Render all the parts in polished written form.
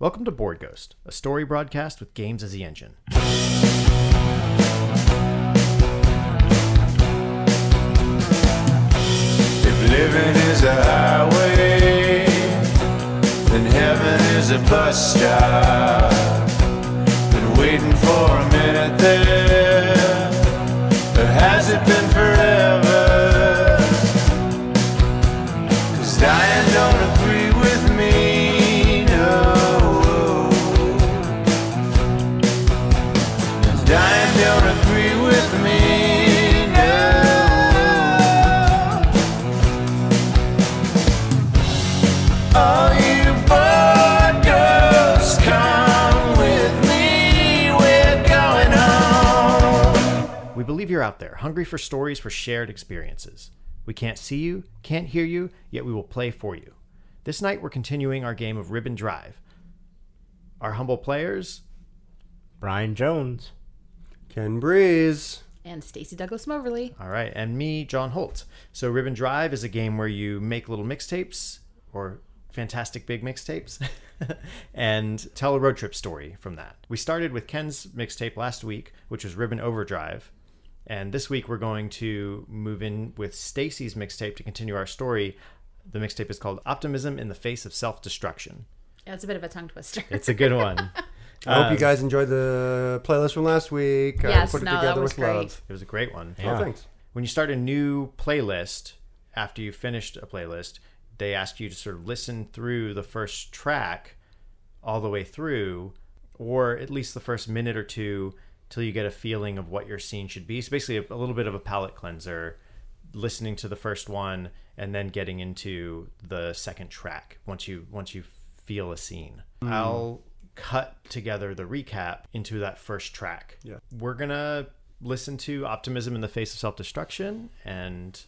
Welcome to Board Ghost, a story broadcast with games as the engine. If living is a highway, then heaven is a bus stop. Been waiting for a minute there, or has it been forever? 'Cause dying don't agree with me, no. Dying don't agree with me, no. All you board ghosts, come with me, we're going home. We believe you're out there, hungry for stories for shared experiences. We can't see you, can't hear you, yet we will play for you. This night we're continuing our game of Ribbon Drive. Our humble players, Brian Jones. Ken Breeze. And Stacey Douglas Moverly. all right, and me, John Holt. So Ribbon Drive is a game where you make little mixtapes, or fantastic big mixtapes, and tell a road trip story from that. We started with Ken's mixtape last week, which was Ribbon Overdrive. And this week we're going to move in with Stacey's mixtape to continue our story. The mixtape is called Optimism in the Face of Self-Destruction. Yeah, it's a bit of a tongue twister. It's a good one. I hope you guys enjoyed the playlist from last week. Yes, put it no, that together was with great. love. It was a great one. Oh, thanks. When you start a new playlist, after you finished a playlist, they ask you to sort of listen through the first track all the way through, or at least the first minute or two, till you get a feeling of what your scene should be. So basically a little bit of a palate cleanser, listening to the first one and then getting into the second track once you feel a scene. I'll cut together the recap into that first track. Yeah. We're gonna listen to Optimism in the Face of Self-Destruction, and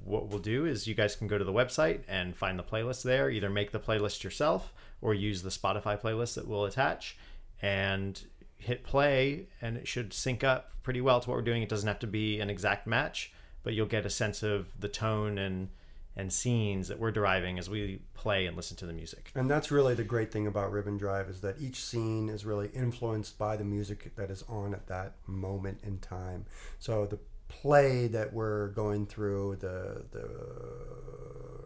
what we'll do is you guys can go to the website and find the playlist there. Either make the playlist yourself or use the Spotify playlist that we'll attach, and hit play, and it should sync up pretty well to what we're doing. It doesn't have to be an exact match, but you'll get a sense of the tone and scenes that we're deriving as we play and listen to the music. And that's really the great thing about Ribbon Drive, is that each scene is really influenced by the music that is on at that moment in time. So the play that we're going through, the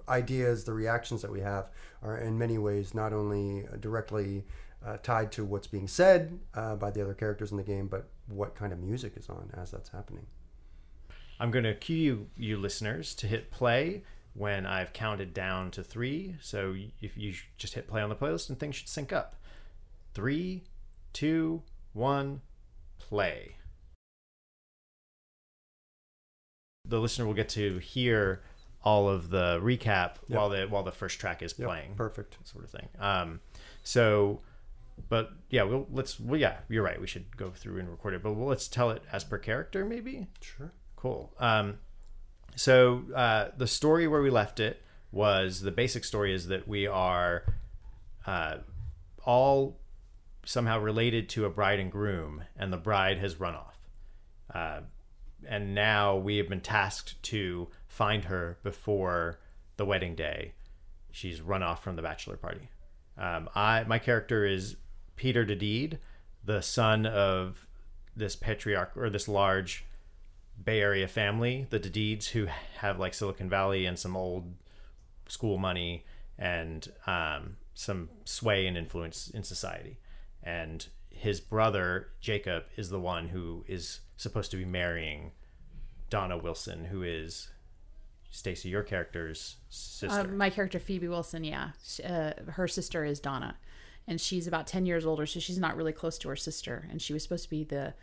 ideas, the reactions that we have are in many ways not only directly tied to what's being said by the other characters in the game, but what kind of music is on as that's happening. I'm going to cue you listeners to hit play when I've counted down to 3. So if you just hit play on the playlist and things should sync up. 3, 2, 1, play. The listener will get to hear all of the recap while the first track is playing. Perfect. Sort of thing. But yeah, you're right. We should go through and record it, but let's tell it as per character, maybe. Sure. Cool. So the story where we left it was, the basic story is that we are all somehow related to a bride and groom, and the bride has run off. And now we have been tasked to find her before the wedding day. She's run off from the bachelor party. My character is Peter Dadeed, the son of this patriarch, or this large Bay Area family, the Dadeeds, who have like Silicon Valley and some old school money and some sway and influence in society. And his brother Jacob is the one who is supposed to be marrying Donna Wilson, who is Stacey, your character's sister. My character, Phoebe Wilson, yeah. Her sister is Donna. And she's about 10 years older, so she's not really close to her sister. And she was supposed to be the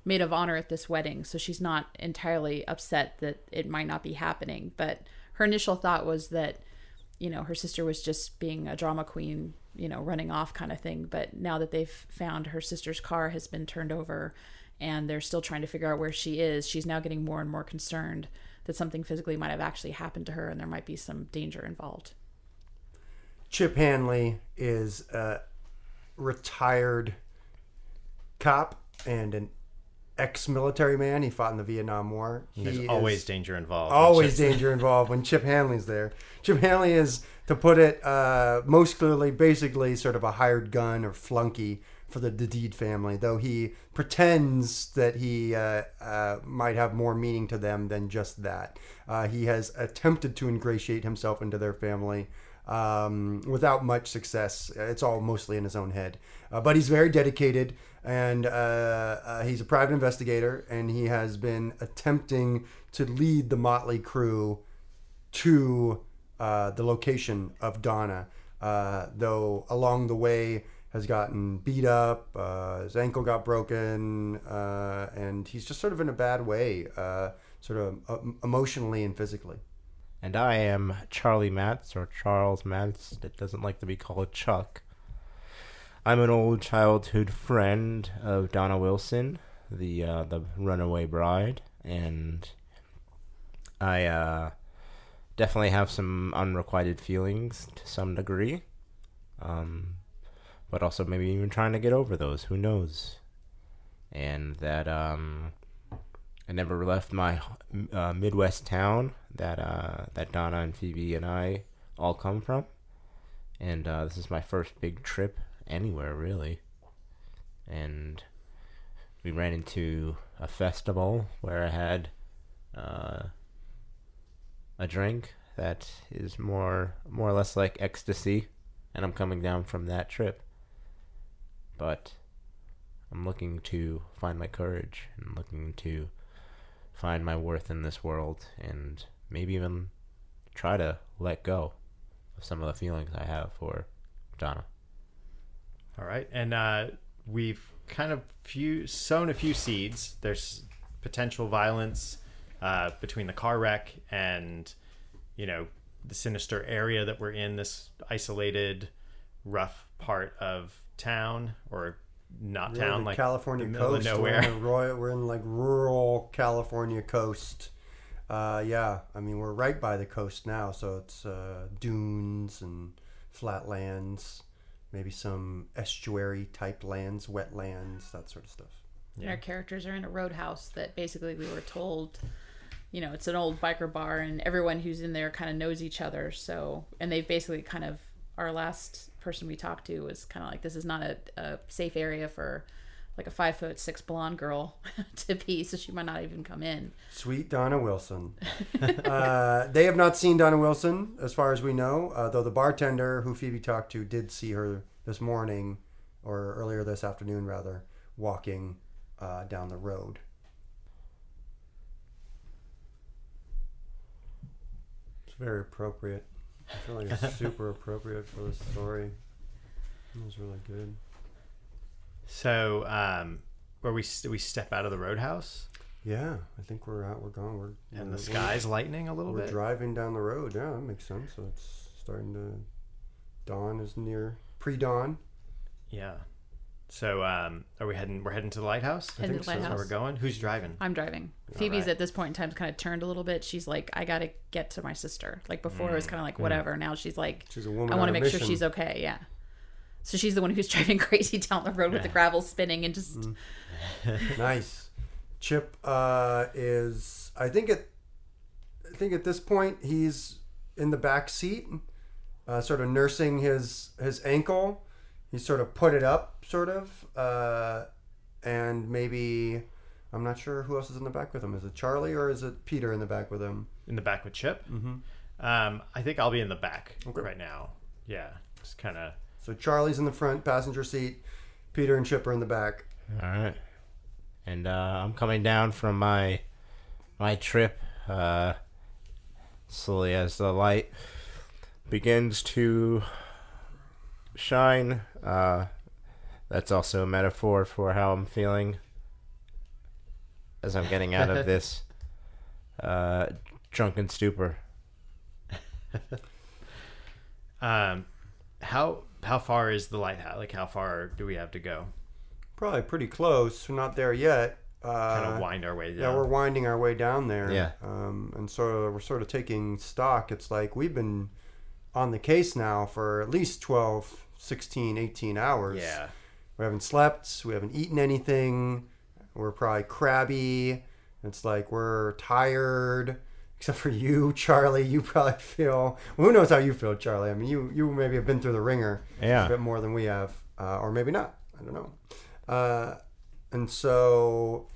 maid of honor at this wedding, so she's not entirely upset that it might not be happening. But her initial thought was that, her sister was just being a drama queen, running off kind of thing. But now that they've found her sister's car has been turned over and they're still trying to figure out where she is, she's now getting more and more concerned that something physically might have actually happened to her and there might be some danger involved. Chip Hanley is a retired cop and an ex-military man. He fought in the Vietnam War. There's always danger involved. Always danger involved when Chip Hanley's there. Chip Hanley is, to put it most clearly, basically sort of a hired gun or flunky for the Dadeed family, though he pretends that he might have more meaning to them than just that. He has attempted to ingratiate himself into their family without much success. It's all mostly in his own head. But he's very dedicated, and he's a private investigator, and he has been attempting to lead the motley crew to the location of Donna, though along the way has gotten beat up, his ankle got broken, and he's just sort of in a bad way, sort of emotionally and physically. And I am Charlie Matz, or Charles Matz, that doesn't like to be called Chuck. I'm an old childhood friend of Donna Wilson, the runaway bride, and I definitely have some unrequited feelings to some degree, but also maybe even trying to get over those, who knows. And that I never left my Midwest town that Donna and Phoebe and I all come from, and this is my first big trip anywhere, really. And we ran into a festival where I had a drink that is more or less like ecstasy, and I'm coming down from that trip. But I'm looking to find my courage and looking to find my worth in this world, and maybe even try to let go of some of the feelings I have for Donna. All right, and we've kind of sown a few seeds. There's potential violence between the car wreck and, the sinister area that we're in, this isolated, rough part of town, or not Really, town, the like California the middle coast. of nowhere. We're in like rural California coast. Yeah, I mean, we're right by the coast now, so it's dunes and flatlands, maybe some estuary type lands, wetlands, that sort of stuff. And our characters are in a roadhouse that basically we were told, it's an old biker bar, and everyone who's in there kind of knows each other. So, and they've basically kind of, our last person we talked to was kind of like, this is not a safe area for like a 5'6" blonde girl to be, so she might not even come in. Sweet Donna Wilson. They have not seen Donna Wilson, as far as we know, though the bartender who Phoebe talked to did see her this morning, or earlier this afternoon, rather, walking down the road. It's very appropriate. I feel like it's super appropriate for this story. It was really good. So, where we step out of the roadhouse, Yeah, I think we're out. We're gone. and the sky's lightening a little We're bit. driving down the road. Yeah, that makes sense. So it's starting to dawn is near pre-dawn. Yeah. So, are we heading? We're heading to the lighthouse. Heading to the That's where we're lighthouse. going. Who's driving? I'm driving. All Phoebe's right. at this point in time kind of turned a little bit. She's like, I got to get to my sister. Like before it was kind of like whatever. Now she's like, She's a woman I want on to a make sure mission. she's okay. Yeah. So she's the one who's driving crazy down the road with the gravel spinning and just Nice. Chip is. I think at this point he's in the back seat, sort of nursing his ankle. He's sort of put it up, sort of, and maybe I'm not sure who else is in the back with him. Is it Charlie or is it Peter in the back with him? In the back with Chip. Mm-hmm. I think I'll be in the back Okay. right now. Yeah, just kind of. So Charlie's in the front passenger seat. Peter and Chip are in the back. All right. And I'm coming down from my trip slowly as the light begins to shine. That's also a metaphor for how I'm feeling as I'm getting out of this drunken stupor. How far is the lighthouse? Like, how far do we have to go? Probably pretty close. We're not there yet. Kind of wind our way down. Yeah, we're winding our way down there. Yeah. And so we're sort of taking stock. It's like we've been on the case now for at least 12, 16, 18 hours. Yeah. We haven't slept. We haven't eaten anything. We're probably crabby. It's like we're tired. Except for you, Charlie. You probably feel... Well, who knows how you feel, Charlie? I mean, you maybe have been through the ringer a bit more than we have. Or maybe not. I don't know. And so...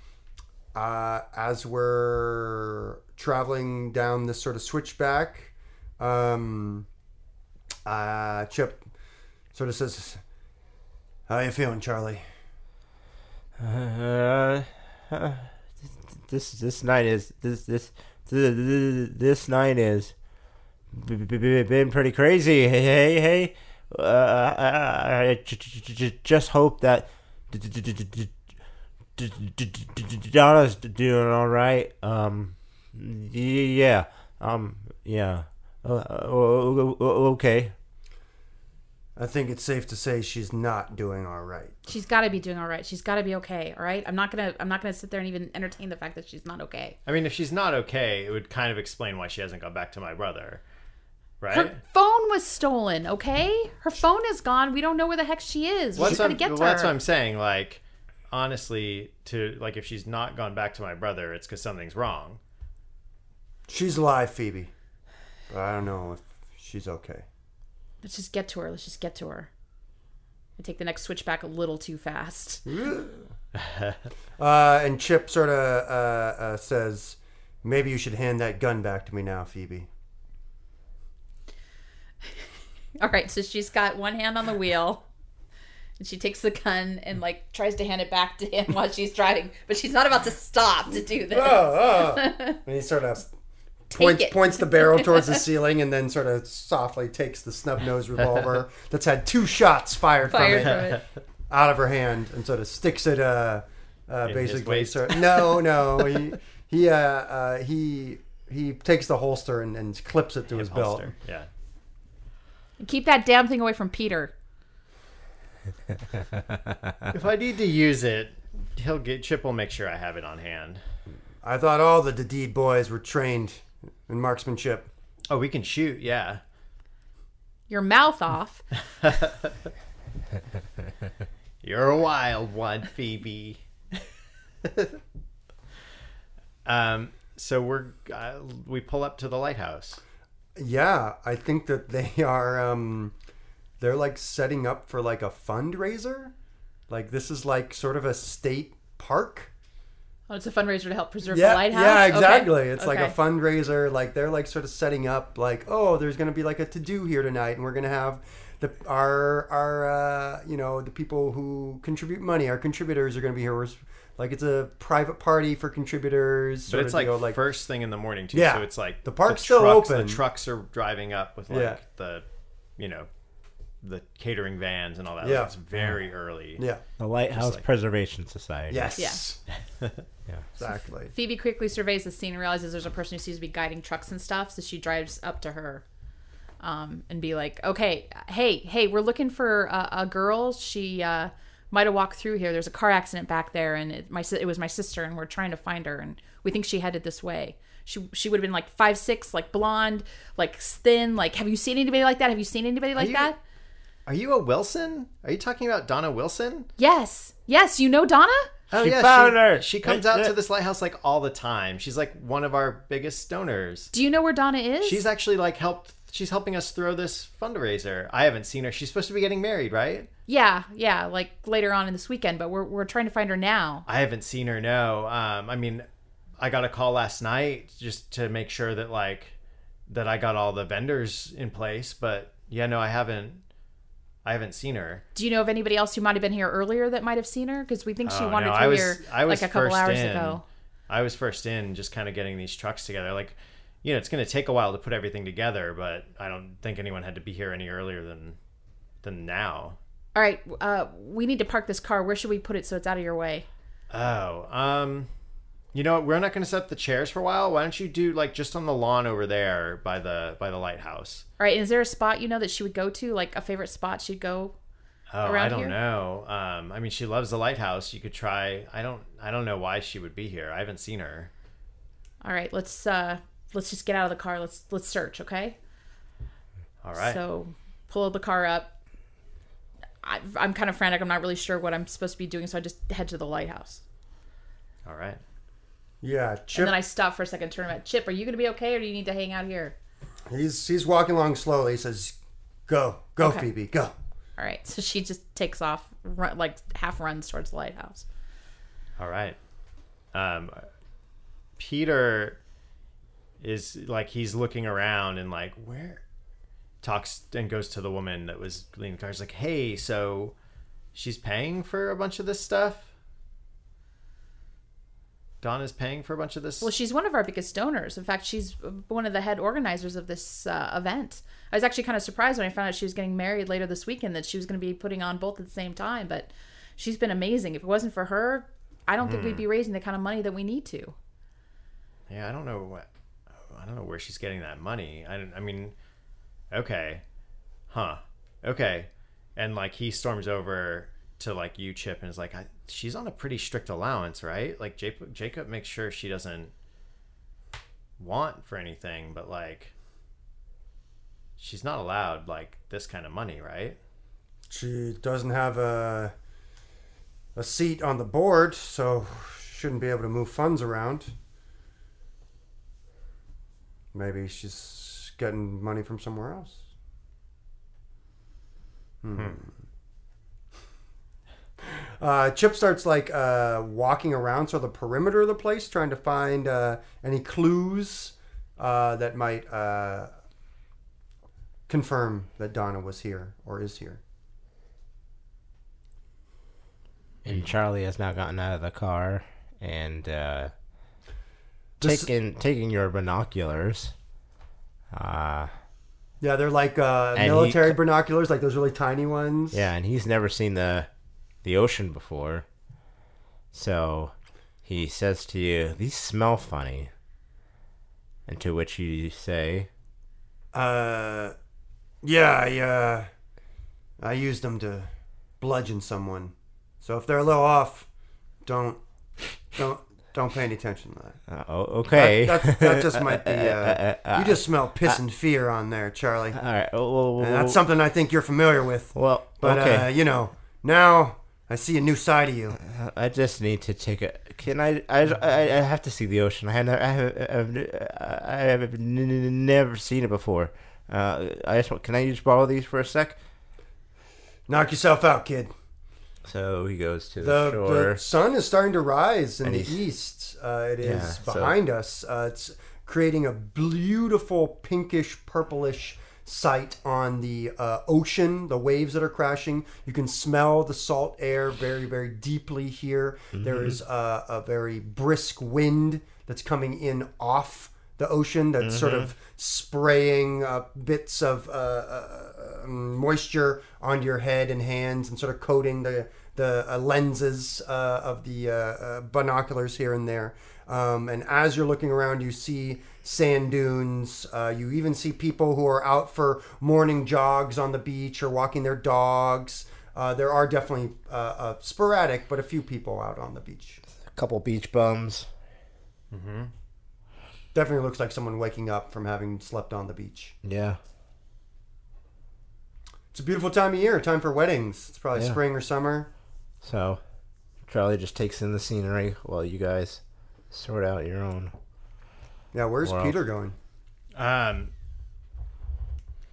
as we're traveling down this sort of switchback, Chip sort of says, "How you feeling, Charlie?" This night is been pretty crazy. Hey. I just hope that Donna's doing all right. Yeah. Okay. I think it's safe to say she's not doing all right. She's got to be doing all right. She's got to be okay. All right. I'm not gonna sit there and even entertain the fact that she's not okay. I mean, if she's not okay, it would kind of explain why she hasn't gone back to my brother, right? Her phone was stolen. Okay, her phone is gone. We don't know where the heck she is. We're gonna get to her. That's what I'm saying. Like, honestly, if she's not gone back to my brother, it's because something's wrong. She's alive, Phoebe, but I don't know if she's okay. Let's just get to her. I take the next switchback a little too fast. And Chip sort of says, "Maybe you should hand that gun back to me now, Phoebe." All right, so she's got one hand on the wheel, and she takes the gun and tries to hand it back to him while she's driving, but she's not about to stop to do this. And he sort of points the barrel towards the ceiling and then sort of softly takes the snub-nosed revolver that's had 2 shots fired from it out of her hand and sort of sticks it basically. No. He takes the holster and clips it to his belt. Yeah. And keep that damn thing away from Peter. If I need to use it, Chip will make sure I have it on hand. I thought all the Dadeed boys were trained in marksmanship. Oh, we can shoot, yeah. Your mouth off. You're a wild one, Phoebe. So we pull up to the lighthouse. Yeah, I think that they are they're setting up for a fundraiser. This is sort of a state park. Oh, it's a fundraiser to help preserve the lighthouse? Yeah, exactly. Okay. It's a fundraiser. They're sort of setting up oh, there's going to be a to-do here tonight, and we're going to have our the people who contribute money. Our contributors are going to be here. It's a private party for contributors. But it's first thing in the morning, too. Yeah. So it's the park's still open. The trucks are driving up with the catering vans and all that. Yeah. It's very early. Yeah. The Lighthouse Preservation Society. Yes. Yeah. Yeah. Exactly. Phoebe quickly surveys the scene and realizes there's a person who seems to be guiding trucks and stuff, so she drives up to her and be like, "Okay, hey, we're looking for a girl. She might have walked through here. There's a car accident back there, and it was my sister, and we're trying to find her, and we think she headed this way. She would have been 5'6", blonde, thin. Have you seen anybody like that? Have you seen anybody like that?" Are you a Wilson? Are you talking about Donna Wilson? Yes, you know Donna? Oh, she found her. She comes out to this lighthouse all the time. She's one of our biggest stoners. Do you know where Donna is? She's actually she's helping us throw this fundraiser. I haven't seen her. She's supposed to be getting married, right? Yeah, later on in this weekend, but we're trying to find her now. I haven't seen her, no. I mean, I got a call last night just to make sure that that I got all the vendors in place, but yeah, no, I haven't seen her. Do you know of anybody else who might have been here earlier that might have seen her? Because we think she wandered through here a couple hours ago. I was first in, just kind of getting these trucks together. It's going to take a while to put everything together, but I don't think anyone had to be here any earlier than now. All right, we need to park this car. Where should we put it so it's out of your way? You know what? We're not going to set up the chairs for a while. Why don't you do just on the lawn over there by the lighthouse? All right. And is there a spot that she would go to, a favorite spot she'd go? Oh, I don't know. I mean, she loves the lighthouse. You could try. I don't know why she would be here. I haven't seen her. All right. Let's just get out of the car. Let's search. Okay. All right. So pull the car up. I'm kind of frantic. I'm not really sure what I'm supposed to be doing, so I just head to the lighthouse. All right. Yeah, Chip. And then I stop for a second, turn around. Chip, are you going to be okay, or do you need to hang out here? He's walking along slowly. He says, "Go, Okay. Phoebe, go." All right. So she just takes off, like half runs towards the lighthouse. All right. Peter is like, he's looking around and like, where? Talks and goes to the woman that was leaning the car. He's like, hey, so she's paying for a bunch of this stuff? Donna's paying for a bunch of this? Well, she's one of our biggest donors. In fact, she's one of the head organizers of this event. I was actually kind of surprised when I found out she was getting married later this weekend, that she was going to be putting on both at the same time. But she's been amazing. If it wasn't for her, I don't think we'd be raising the kind of money that we need to. Yeah, I don't know where she's getting that money. I mean, okay. Huh. Okay. And like, he storms over to like you, Chip, and is like, she's on a pretty strict allowance, right? Like Jacob makes sure she doesn't want for anything, but like, she's not allowed like this kind of money, right? She doesn't have a seat on the board, so shouldn't be able to move funds around. Maybe she's getting money from somewhere else. Chip starts like walking around the perimeter of the place, trying to find any clues that might confirm that Donna was here or is here. And Charlie has now gotten out of the car and This- taking your binoculars. Yeah, they're like And military binoculars, like those really tiny ones. Yeah, and he's never seen the ocean before. So he says to you, "These smell funny." And to which you say, Yeah, I used them to bludgeon someone. So if they're a little off, don't pay any attention to that. "Oh, okay." That just might be. You just smell piss and fear on there, Charlie. All right. Well, And that's something I think you're familiar with. well, But okay. now I see a new side of you. I just need to take a. Can I have to see the ocean. I have never seen it before. Can I just borrow these for a sec? Knock yourself out, kid. So he goes to the The shore. sun is starting to rise in And the he's- east. It is Yeah, so- behind us. It's creating a beautiful pinkish purplish sight on the ocean, the waves that are crashing. You can smell the salt air very, very deeply here. There is a very brisk wind that's coming in off the ocean that's sort of spraying bits of moisture onto your head and hands and sort of coating the lenses of the binoculars here and there. And as you're looking around, you see sand dunes. You even see people who are out for morning jogs on the beach or walking their dogs. There are definitely sporadic, but a few people out on the beach. A couple beach bums. Definitely looks like someone waking up from having slept on the beach. Yeah. It's a beautiful time of year, time for weddings. It's probably Yeah. spring or summer. So Charlie just takes in the scenery while you guys sort out your own. Yeah, where's Wow. Peter going?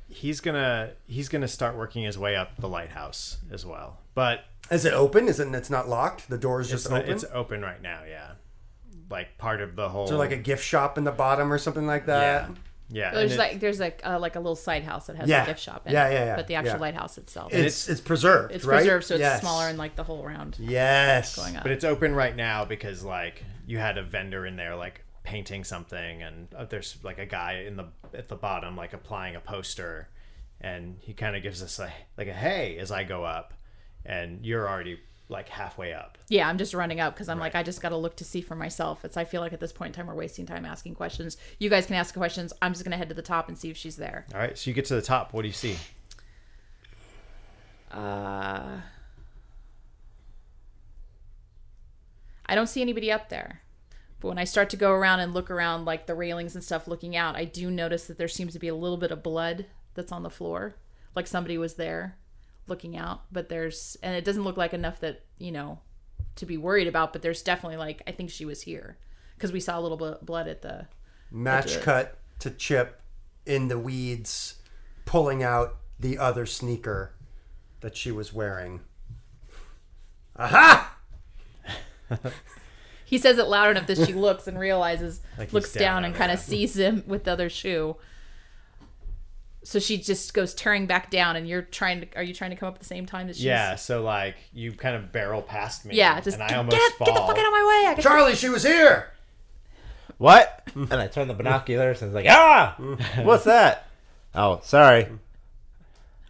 He's gonna start working his way up the lighthouse as well. But Is it open? It's not locked? The door's just open? it's open right now, yeah. Like part of the whole. Is there like a gift shop in the bottom or something like that? yeah. and There's it's- like a little side house that has Yeah. a gift shop in Yeah, it. yeah, yeah, But the actual yeah. lighthouse itself. It's preserved, It's right? preserved, so it's Yes. smaller and like the whole round Yes. going up. But it's open right now because like you had a vendor in there like painting something, and there's like a guy at the bottom like applying a poster, and he kind of gives us a hey as I go up, and you're already like halfway up. Yeah, I'm just running up because I'm like, I just got to look to see for myself. I feel like at this point in time, we're wasting time asking questions. You guys can ask questions. I'm just going to head to the top and see if she's there. All right, so you get to the top. What do you see? I don't see anybody up there. But when I start to go around and look around like the railings and stuff looking out, I do notice that there seems to be a little bit of blood that's on the floor. Like somebody was there looking out. And it doesn't look like enough that, to be worried about, but there's definitely like, I think she was here because we saw a little bit of blood at the Match cut to Chip in the weeds, pulling out the other sneaker that she was wearing. Aha! He says it loud enough that she looks and realizes, Like looks he's down down and on kind it. of sees him with the other shoe. So she just goes tearing back down, and are you trying to come up at the same time that she's... Yeah, so like you kind of barrel past me. Yeah, just and I get almost the fall. fuck out of my way. I gotta- Charlie, she was here! What? And I turn the binoculars and it's like, ah! What's that? Oh, sorry.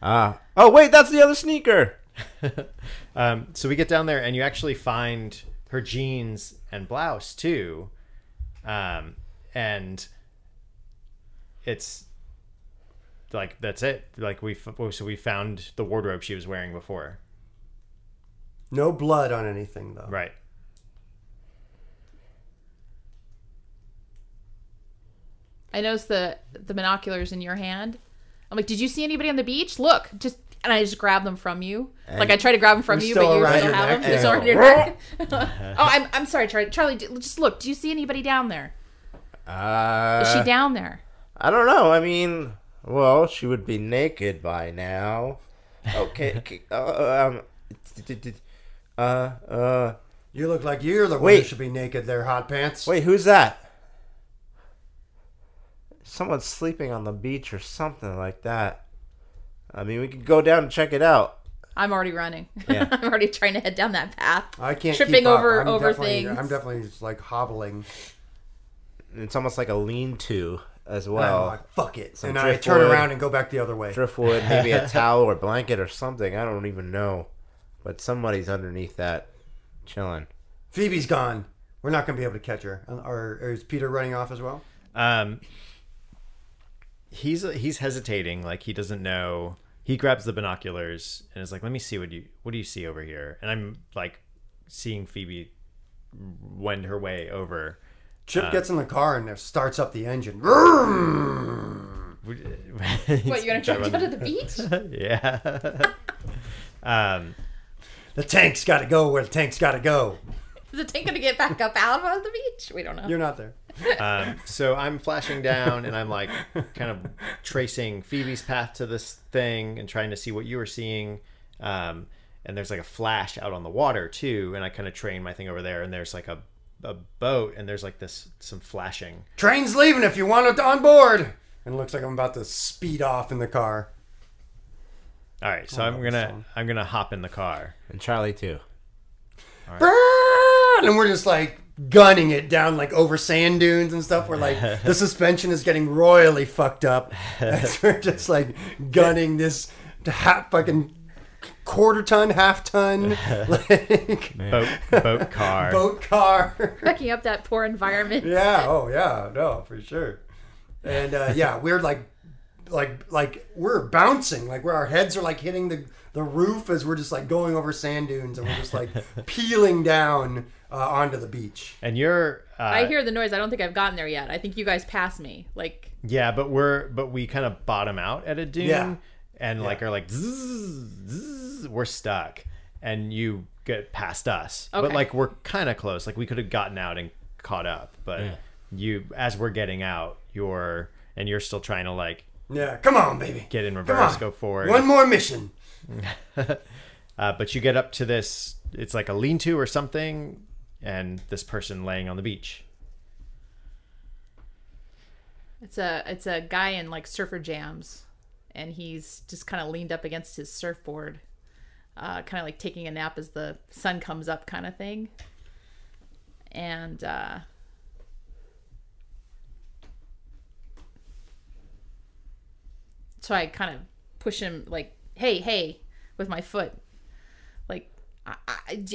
Oh, wait, that's the other sneaker. So we get down there, and you actually find her jeans and blouse too, and it's like that's it. Like we found the wardrobe she was wearing before. No blood on anything, though. Right. I noticed the binoculars in your hand. I'm like, did you see anybody on the beach? Look, and I just grab them from you. Like I try to grab them from They're you, still but you around still your have neck. them. They're still around your neck. Oh, I'm sorry, Charlie. Just look. Do you see anybody down there? Is she down there? I don't know. I mean, well, she would be naked by now. Okay. You look like you're the one Wait. who should be naked there, Hot Pants. Wait, who's that? Someone's sleeping on the beach or something like that. I mean, we could go down and check it out. I'm already running. Yeah. I'm already trying to head down that path. I can't tripping keep up. over I'm definitely- things. I'm definitely just like hobbling. It's almost like a lean-to as And I'm well. like, fuck it. Some And I turn driftwood. around and go back the other way. Driftwood, maybe a towel or blanket or something. I don't even know. But somebody's underneath that chilling. Phoebe's gone. We're not going to be able to catch her. Or is Peter running off as well? He's hesitating, like he doesn't know. He grabs the binoculars and is like, "Let me see what do you see over here?" And I'm like seeing Phoebe wend her way over. Chip gets in the car and starts up the engine. What, you gonna try to go to the beach? Yeah. The tank's got to go where the tank's got to go. Is the tank gonna get back up out of the beach? We don't know. You're not there. So I'm flashing down and I'm like kind of tracing Phoebe's path to this thing and trying to see what you were seeing. And there's like a flash out on the water too. And I kind of train my thing over there, and there's like a boat, and there's like some flashing. Train's leaving if you want it on board. And it looks like I'm about to speed off in the car. All right, so I'm gonna hop in the car. And Charlie, too. And we're just like gunning it down like over sand dunes and stuff where like the suspension is getting royally fucked up as we're just like gunning this fucking quarter ton, half ton like Boat car. boat car. Wrecking up that poor environment. Yeah, oh yeah, no, for sure. And yeah, we're like we're bouncing, like where our heads are like hitting the roof as we're just like going over sand dunes, and we're just like peeling down onto the beach. And you're I hear the noise. I don't think I've gotten there yet. I think you guys passed me. Like, yeah, but we kind of bottom out at a dune. Yeah. And like are like zzz, zzz, we're stuck, and you get past us. Okay. But like we're kind of close. Like we could have gotten out and caught up, but you, as we're getting out, you're still trying to like Yeah, come on, baby. get in Come reverse, on. go forward. One more mission. But you get up to this. It's like a lean-to or something, and this person laying on the beach. it's a guy in like surfer jams, and he's just kind of leaned up against his surfboard, kind of like taking a nap as the sun comes up, kind of thing. And so I kind of push him like, hey, with my foot. Like,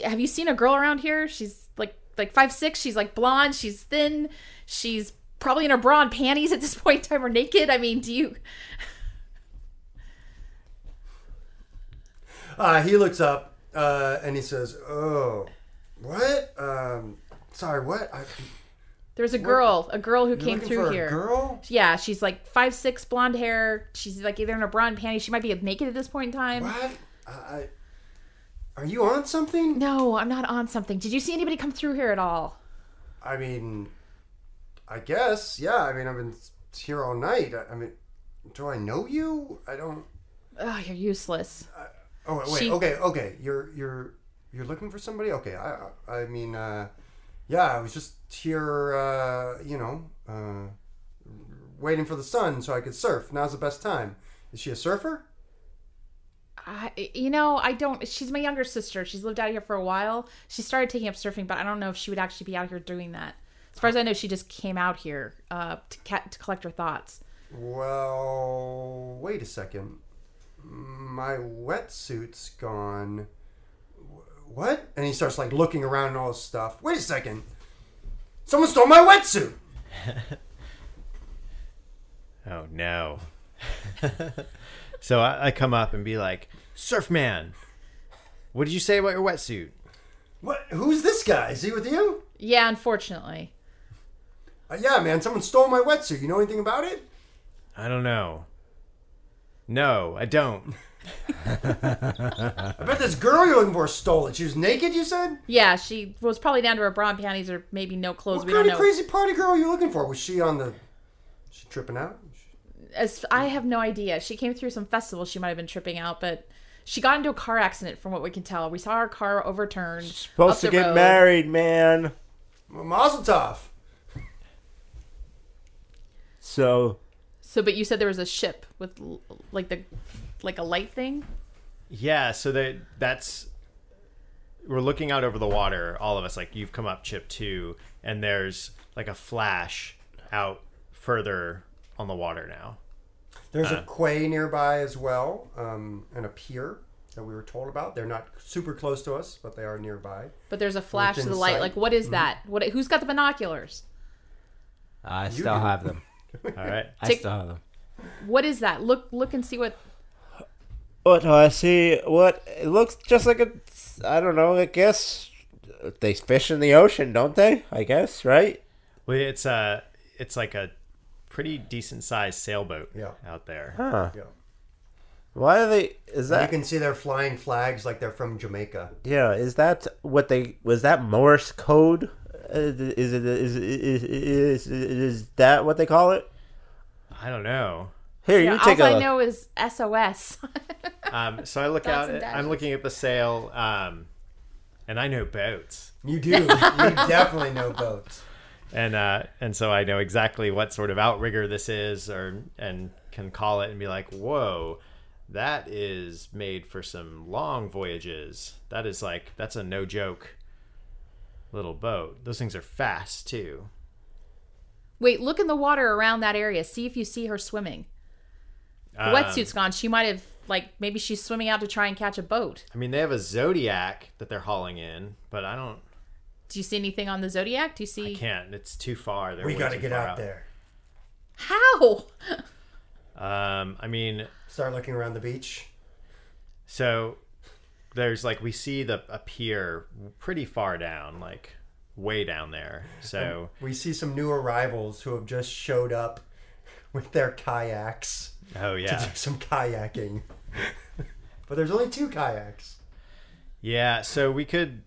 have you seen a girl around here? She's like 5'6". She's like blonde. She's thin. She's probably in her bra and panties at this point in time, or naked. I mean, do you? He looks up and he says, "Oh, what? Sorry, what? There's a girl who You're came looking through for here. A girl? Yeah, she's like 5'6", blonde hair. She's like either in her bra and panties. She might be naked at this point in time. What? Are you on something? No, I'm not on something. Did you see anybody come through here at all? I mean, I guess. Yeah. I mean, I've been here all night. I mean, do I know you? I don't. Oh, you're useless. Oh wait. She- Okay. You're looking for somebody? Okay. I mean, yeah. I was just here. Waiting for the sun so I could surf. Now's the best time. Is she a surfer? I don't. She's my younger sister. She's lived out here for a while. She started taking up surfing, but I don't know if she would actually be out here doing that. As far as I know, she just came out here to collect her thoughts. Well, wait a second. My wetsuit's gone. What? And he starts like looking around and all this stuff. Wait a second. Someone stole my wetsuit. Oh no. So I come up and be like, Surfman, what did you say about your wetsuit? What? Who's this guy? Is he with you? Yeah, unfortunately. Yeah, man. Someone stole my wetsuit. You know anything about it? I don't know. No, I don't. I bet this girl you're looking for stole it. She was naked, you said? Yeah, she was probably down to her bra and panties or maybe no clothes. What We kind don't of know. crazy party girl are you looking for? Was she on the... She tripping out? As I have no idea. She came through some festival. She might have been tripping out, but she got into a car accident from what we can tell. We saw her car overturned. Supposed to up the get road. married, man. Well, Mazel tov. So But you said there was a ship with like a light thing. Yeah, so that's we're looking out over the water, all of us. Like you've come up, Chip, too, and there's like a flash out further on the water now. There's a quay nearby as well, and a pier that we were told about. They're not super close to us, but they are nearby. But there's a flash to Within the light. sight. Like, what is that? What? Who's got the binoculars? I You still do. have them. All right. I Tick- still have them. What is that? Look and see what. What do I see? What it looks just like a. I don't know. I guess they fish in the ocean, don't they? I guess, right? Well, it's like a pretty decent sized sailboat Yeah. out there. Huh? Yeah. Why are they? Is You that? can see their flying flags like they're from Jamaica. Yeah. Is that what they? Was that Morse code? Is that what they call it? I don't know. Here, Yeah, you take all a I look. know is SOS. So I look Dots out. and dashes. I'm looking at the sail, and I know boats, You do. You definitely know boats. and so I know exactly what sort of outrigger this is, and can call it and be like, whoa, that is made for some long voyages. That's a no joke little boat. Those things are fast too. Wait, look in the water around that area. See if you see her swimming. The wetsuit's gone. She might have, maybe she's swimming out to try and catch a boat. I mean, they have a Zodiac that they're hauling in, but I don't. Do you see anything on the Zodiac? Do you see? I can't. It's too far. They're We way got to too get far out there. How? I mean, Start looking around the beach. so there's we see a pier pretty far down, way down there. So We see some new arrivals who have just showed up with their kayaks oh to yeah, do some kayaking. But there's only 2 kayaks. yeah. So we could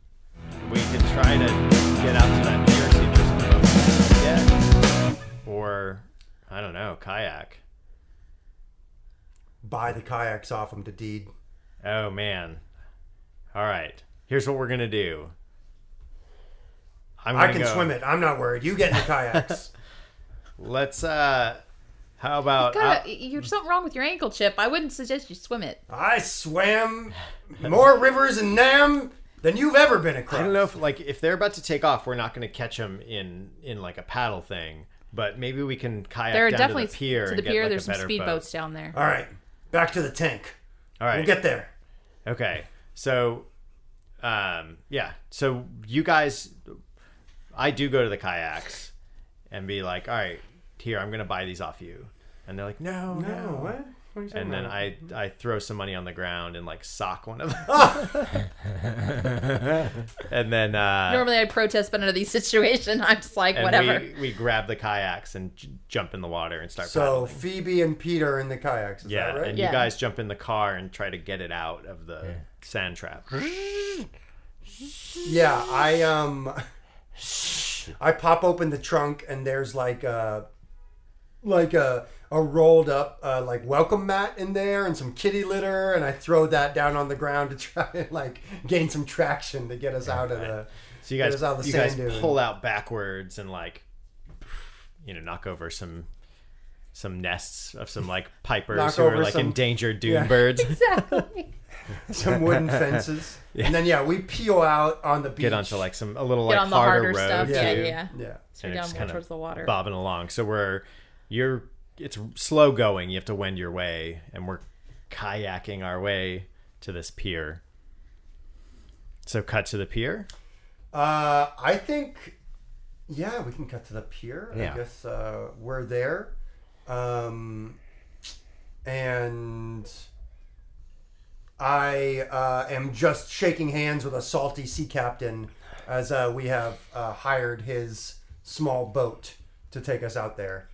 try to get out to that pier, see if there's a boat we can get, or I don't know, kayak. Buy the kayaks off them to Dadeed. Oh man. All right. Here's what we're gonna do. I can swim it. I'm not worried. You get in the kayaks. Let's how about You're something wrong with your ankle, Chip. I wouldn't suggest you swim it. I swam more rivers in Nam than you've ever been across. I don't know if they're about to take off, we're not going to catch them in a paddle thing, but maybe we can kayak There are down definitely to the pier. to and the get, pier. a There's some better speedboats boat. down there. All right, back to the tank. All right, We'll get there. okay. So, yeah. So you guys, I do go to the kayaks and be like, all right, here, I'm going to buy these off you, and they're like, no. No, what? 27. and then I throw some money on the ground and like sock one of them. And then Normally I'd protest, but under these situations, I'm just like, and whatever. we grab the kayaks and jump in the water and start So paddling. Phoebe and Peter in the kayaks. Is Yeah, that right? and Yeah. you guys jump in the car and try to get it out of the sand trap. Yeah, I pop open the trunk and there's like a rolled up like welcome mat in there and some kitty litter, and I throw that down on the ground to try and like gain some traction to get us out of the. So you guys, Get us out of the you guys sand dune. pull out backwards and like, knock over some nests of some like pipers Knock who are over like some- endangered dune yeah. birds. Exactly. Some wooden fences, and then we peel out on the beach. Get onto like a little Get like on the harder harder road stuff. too. Yeah. Yeah. So And you're it's down more kinda towards the water. bobbing along. So it's slow going. You have to wend your way, and we're kayaking our way to this pier. So cut to the pier. I think, yeah, we can cut to the pier. Yeah. I guess we're there. And I am just shaking hands with a salty sea captain as we have hired his small boat to take us out there.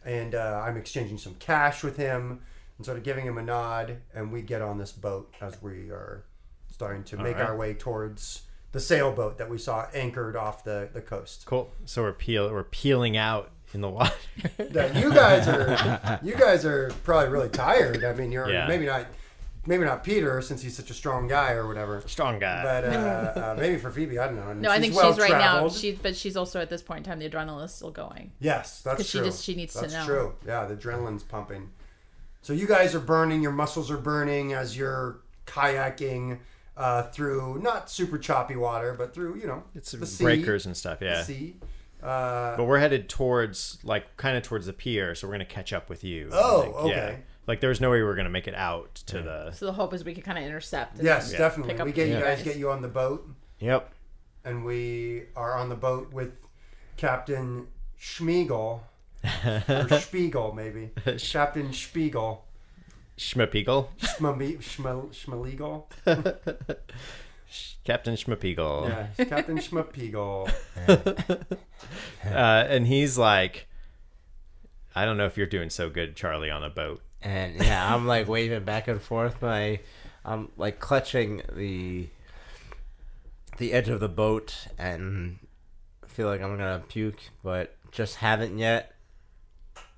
And I'm exchanging some cash with him and sort of giving him a nod. And we get on this boat as we are starting to make right. our way towards the sailboat that we saw anchored off the coast. Cool. So we're peeling out in the water. Now, you guys are probably really tired. I mean, you're Yeah. maybe not Peter, since he's such a strong guy or whatever. Strong guy. But maybe for Phoebe, I don't know. And No, I think well she's right now. traveled. But she's also at this point in time, the adrenaline is still going. Yes, that's 'Cause true. she needs to that's know. true. Yeah, the adrenaline's pumping. So you guys are burning. Your muscles are burning as you're kayaking through not super choppy water, but through it's the sea, breakers and stuff. the Yeah. sea. But we're headed towards towards the pier, so we're gonna catch up with you. Oh, I think. okay. Yeah. Like there was no way we were gonna make it out to the. So the hope is we can kind of intercept. And Yes, then definitely. pick up We get you the guys get you on the boat. Yep. And we are on the boat with Captain Schmiegel. Or Spiegel, maybe. Captain Spiegel. Schmapeagle. Schmalegal. Captain Schmapeagle. Yeah, Captain Schmapeagle. And he's like, I don't know if you're doing so good, Charlie, on a boat. And yeah, I'm like waving back and forth. I'm like clutching the edge of the boat and feel like I'm gonna puke, but just haven't yet.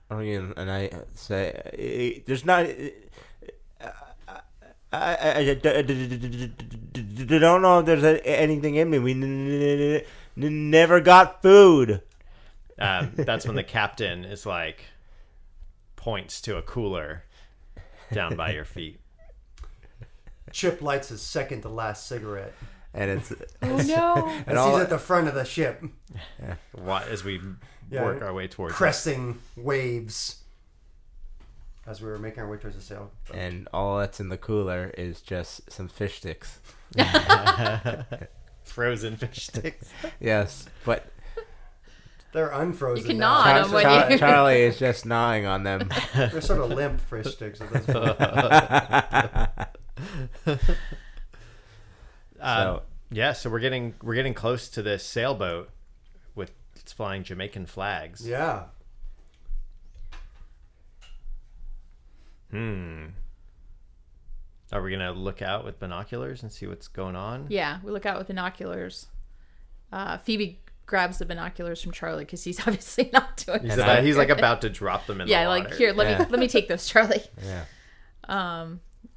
And I say, "There's not. I don't know if there's anything in me. We never got food." That's when the captain is like, points to a cooler down by your feet. Chip lights his second to last cigarette. And it's Oh no! As he's at the front of the ship, As we work our way towards it. cresting waves. As we were making our way towards the sail. and all that's in the cooler is just some fish sticks. Frozen fish sticks. Yes, but They're unfrozen. You can now. nod. I'm with you. Charlie is just gnawing on them. They're sort of limp fish sticks at this point. So we're getting close to this sailboat with it's flying Jamaican flags. Yeah. Are we gonna look out with binoculars and see what's going on? Yeah, we look out with binoculars. Phoebe grabs the binoculars from Charlie because he's obviously not doing it. He's like about to drop them in the water. like here, let me take those, Charlie. Yeah.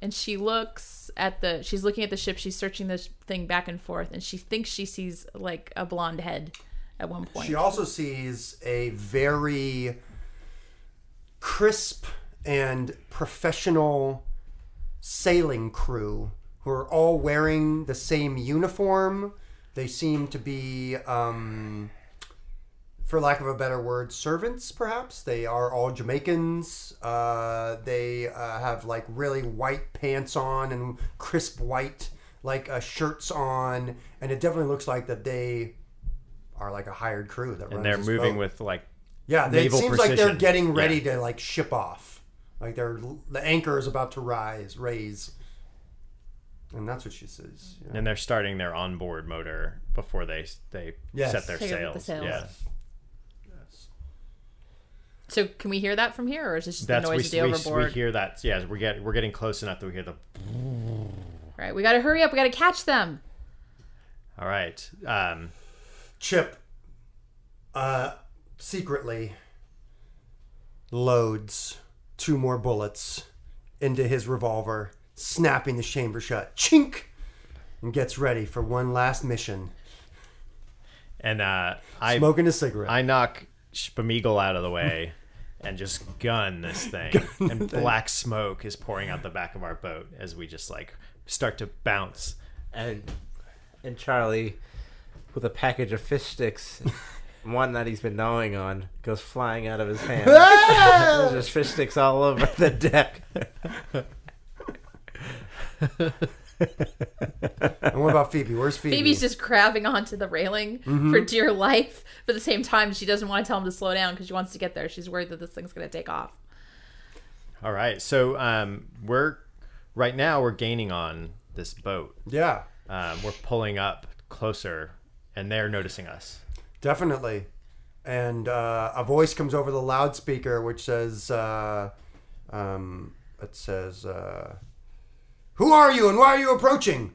And she looks at she's looking at the ship. She's searching this thing back and forth, and she thinks she sees like a blonde head at one point. She also sees a very crisp and professional sailing crew who are all wearing the same uniform. They seem to be, for lack of a better word, servants, perhaps. They are all Jamaicans. They have like really white pants on and crisp white shirts on. And it definitely looks like that they are like a hired crew that runs And they're this moving boat. with like Yeah, it naval seems like they're precision. getting ready to like ship off. Like the anchor is about to raise. And that's what she says. Yeah. And they're starting their onboard motor before they Yes. set their Take up the sails. sails. Yeah. So can we hear that from here, or is this just That's the noise of the overboard? we hear that. Yeah, we're getting close enough that we hear the. Right, we got to hurry up. We got to catch them. All right. Chip secretly loads 2 more bullets into his revolver, snapping the chamber shut. Chink! And gets ready for one last mission. And Smoking a cigarette. I knock Spameagle out of the way and just gun this thing. And black smoke is pouring out the back of our boat as we just like start to bounce. And Charlie, with a package of fish sticks, one that he's been gnawing on, goes flying out of his hand. There's just fish sticks all over the deck. And what about Phoebe? Where's Phoebe? Phoebe's just grabbing onto the railing for dear life. But at the same time, she doesn't want to tell him to slow down because she wants to get there. She's worried that this thing's going to take off. All right. So we're gaining on this boat. Yeah, We're pulling up closer, and they're noticing us. definitely. And a voice comes over the loudspeaker which says, who are you and why are you approaching?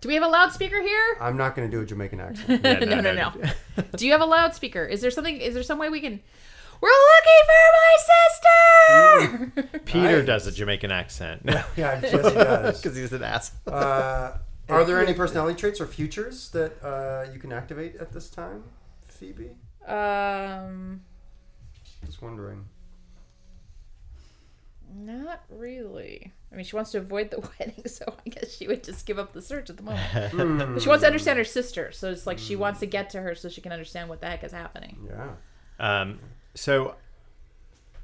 Do we have a loudspeaker here? I'm not going to do a Jamaican accent. Yeah, No. Do you have a loudspeaker? Is there some way we can... We're looking for my sister! Peter Nice. does a Jamaican accent. Yeah, yes, he does. Because he's an ass. Are there any personality traits or features that you can activate at this time, Phoebe? Just wondering. Not really. I mean, she wants to avoid the wedding, so I guess she would just give up the search at the moment. But she wants to understand her sister, so it's like she wants to get to her so she can understand what the heck is happening. Yeah. So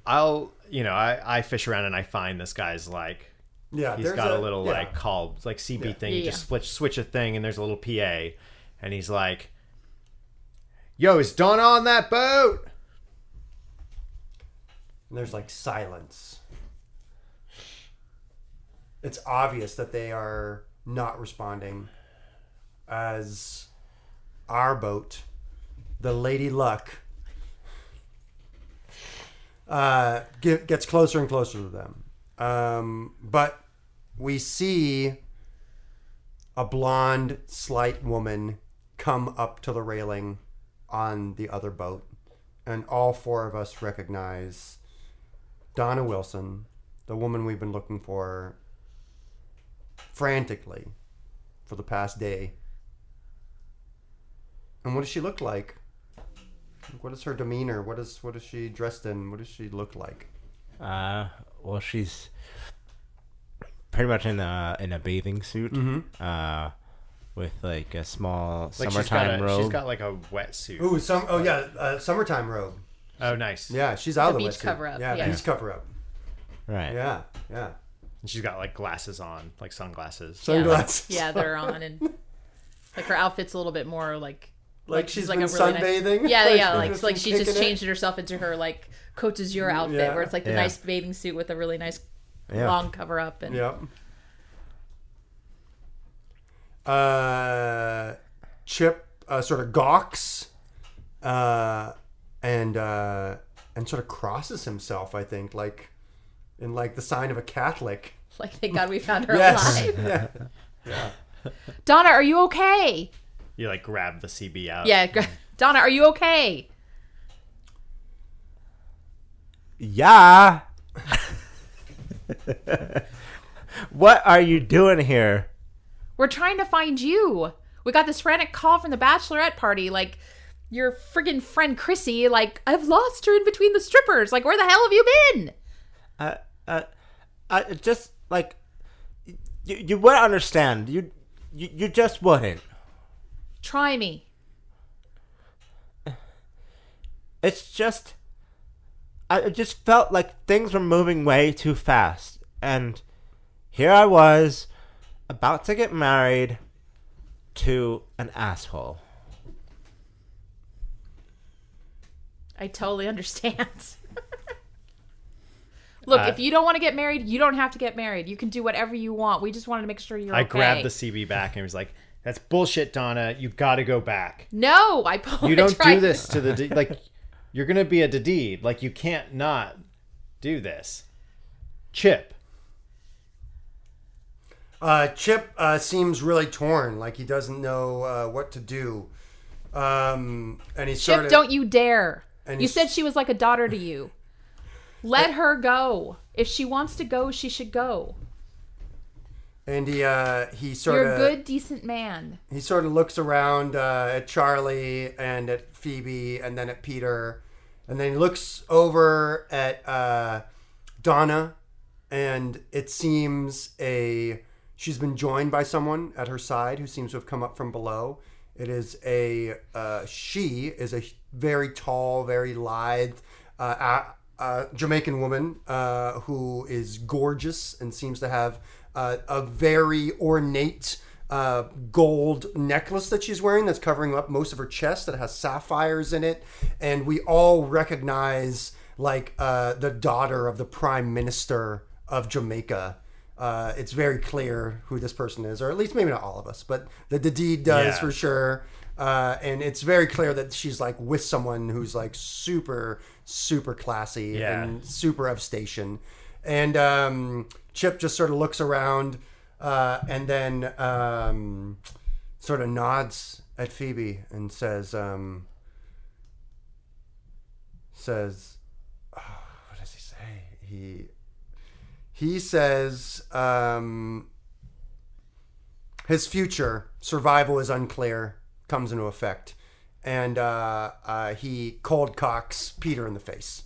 I fish around and I find this guy's like, Yeah, he's there's got a little yeah. like call, like CB Yeah. thing. Yeah, You just yeah. switch a thing and there's a little PA. And he's like, yo, is Donna on that boat? And there's like silence. It's obvious that they are not responding as our boat, the Lady Luck, gets closer and closer to them. But we see a blonde, slight woman come up to the railing on the other boat. And all 4 of us recognize Donna Wilson, the woman we've been looking for frantically for the past day. And what does she look like? What is her demeanor? What is she dressed in? What does she look like? Well, she's pretty much in a bathing suit, with like a small Like summertime robe. She's got like a wetsuit. Ooh, summertime robe. Oh, nice. Yeah, she's out of the beach wetsuit. cover-up, Yeah, yeah. beach cover up. Right. Yeah. And she's got like glasses on, like sunglasses. Sunglasses. Yeah, they're on, and like her outfit's a little bit more like she's like been a really sunbathing. Nice, like just she just kicking it. changed herself into her like Cote d'Azur outfit, Yeah. where it's like the Yeah. nice bathing suit with a really nice Yeah. long cover up, and Yep. Chip sort of gawks and sort of crosses himself, I think, like in like the sign of a Catholic. like thank God we found her Yes. alive. Yeah. Donna, are you okay? You like grab the CB out. Yeah, Donna, are you okay? Yeah. What are you doing here? We're trying to find you. We got this frantic call from the bachelorette party, like your friggin' friend Chrissy, like I've lost her in between the strippers. Like where the hell have you been? I just like you wouldn't understand. You just wouldn't. Try me. It's just I just felt like things were moving way too fast, and here I was about to get married to an asshole. I totally understand. Look, if you don't want to get married, you don't have to get married. You can do whatever you want. We just wanted to make sure you're I okay. grabbed the CB back and was like, "That's bullshit, Donna. You got to go back. No, I pulled. You don't do this to the like. You're gonna be a Dadeed. Like you can't not do this." Chip. Chip seems really torn, like he doesn't know what to do. And he Chip, don't you dare. You said she was like a daughter to you. Let her go. If she wants to go, she should go. And he sort You're of... a good, decent man. He sort of looks around at Charlie and at Phoebe and then at Peter. And then he looks over at Donna. And it seems she's been joined by someone at her side who seems to have come up from below. It is she is a very tall, very lithe Jamaican woman who is gorgeous and seems to have a very ornate gold necklace that she's wearing that's covering up most of her chest that has sapphires in it. And we all recognize like the daughter of the Prime Minister of Jamaica. It's very clear who this person is, or at least maybe not all of us, but the Dadeed does for sure. And it's very clear that she's like with someone who's like super, super classy and super of station. And Chip just sort of looks around and then sort of nods at Phoebe and says, what does he say? He says his future survival is unclear, comes into effect, and he cold cocks Peter in the face.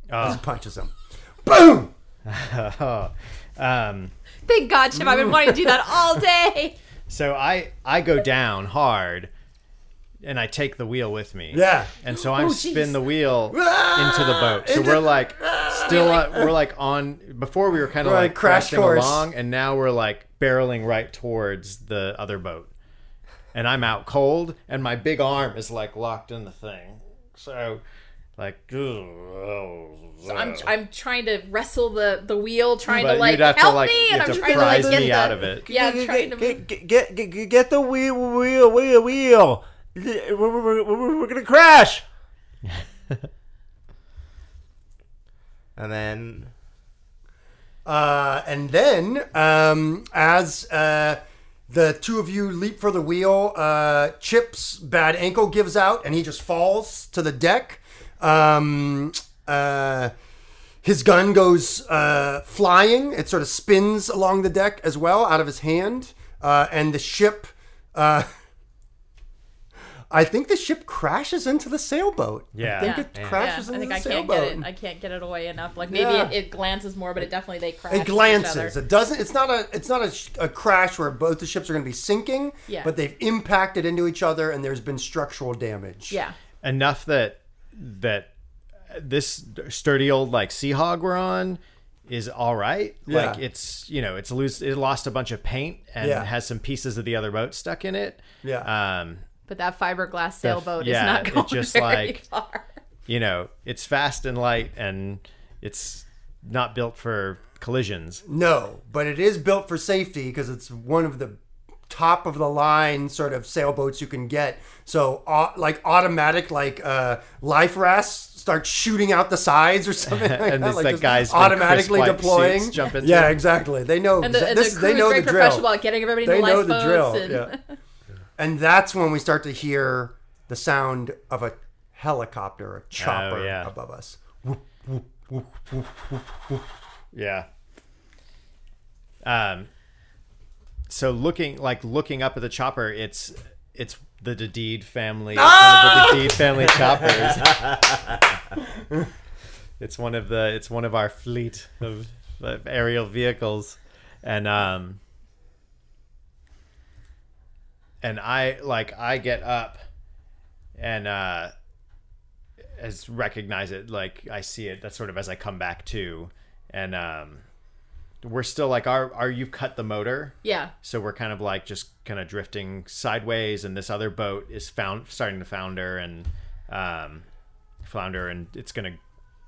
Just punches him. Boom! Thank God, Chip. I've been wanting to do that all day. So I go down hard, and I take the wheel with me. Yeah. And so I spin the wheel into the boat. So we're like still we're like on. Before we were kind of like crash crashing course along, and now we're like barreling right towards the other boat. And I'm out cold, and my big arm is like locked in the thing. So like, so I'm trying to wrestle the wheel, trying to like you'd have help to, like, me, you and have I'm to trying to like prise get me the, out of it. Yeah, I'm trying to move. Get the wheel. We're gonna crash. And then, as the two of you leap for the wheel, Chip's bad ankle gives out and he just falls to the deck. His gun goes flying. It sort of spins along the deck as well out of his hand. And the ship... I think the ship crashes into the sailboat. Yeah. I think it crashes into the sailboat. I can't get it away enough. Like maybe it glances more, but they crash. It glances. It doesn't. It's not a crash where both the ships are going to be sinking. Yeah. But they've impacted into each other, and there's been structural damage. Yeah. Enough that this sturdy old like Sea Hog we're on is all right. Yeah. Like it's it's loose. It lost a bunch of paint and has some pieces of the other boat stuck in it. Yeah. But that fiberglass sailboat is not going it's just very like, far. It's fast and light, and it's not built for collisions. No, but it is built for safety because it's one of the top of the line sort of sailboats you can get. So like automatic life rafts start shooting out the sides or something like and that. this Like that guy's automatically crisp white deploying. suits jump into Yeah, it. exactly. They know. And the crew they know is very the professional drill. about getting everybody They into know the lifeboats. drill. Yeah. And that's when we start to hear the sound of a helicopter, a chopper above us. Whoop, whoop, whoop, whoop, whoop, whoop. Yeah. So looking up at the chopper, it's the Dadeed family. It's one of the Dadeed family choppers. It's one of our fleet of aerial vehicles, and I get up and as recognize it, like I see it. That's sort of as I come back to, and we're still like, are you cut the motor? Yeah. So we're kind of like just kind of drifting sideways, and this other boat is starting to flounder, and it's gonna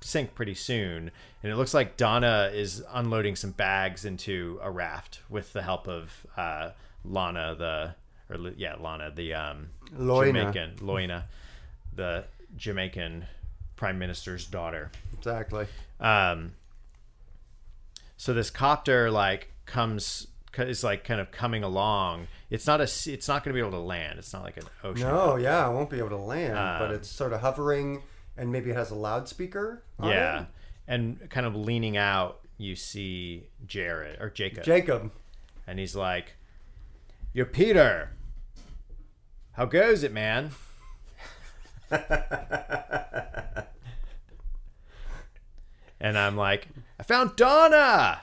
sink pretty soon. And it looks like Donna is unloading some bags into a raft with the help of Lana, Lana, the Loina, the Jamaican prime minister's daughter. Exactly. So this copter like is like kind of coming along. It's not going to be able to land. It's not like an ocean. No, yeah, it won't be able to land, but it's sort of hovering, and maybe it has a loudspeaker on it. And kind of leaning out, you see Jacob. Jacob. And he's like, "You're Peter. How goes it, man?" And I'm like, "I found Donna."